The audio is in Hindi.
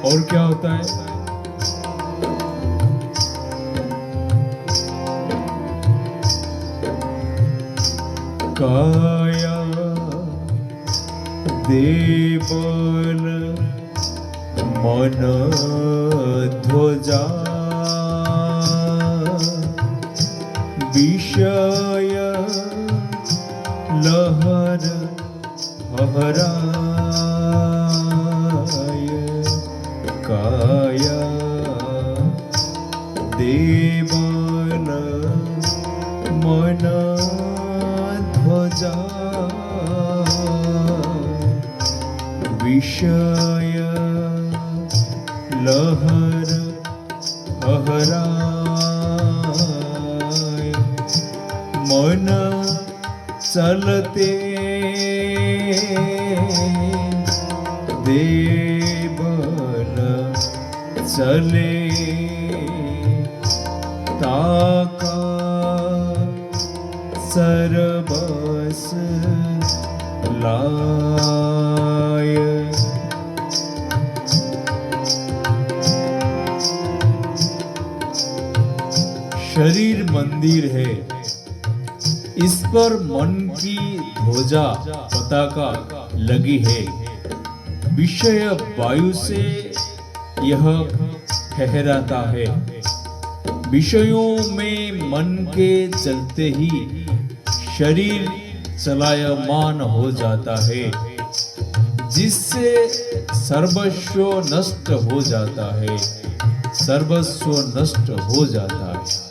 और क्या होता है? काया देवल मन ध्वजा विषय लहर हराय। काया देवल मन ध्वजा विषय लहर हराय। मन चलते देवल चले ताका सरबस लाय। शरीर मंदिर है, इस पर मन की ध्वजा पताका लगी है। विषय वायु से यह ठहराता है। विषयों में मन के चलते ही शरीर चलायमान हो जाता है, जिससे सर्वस्व नष्ट हो जाता है। सर्वस्व नष्ट हो जाता है।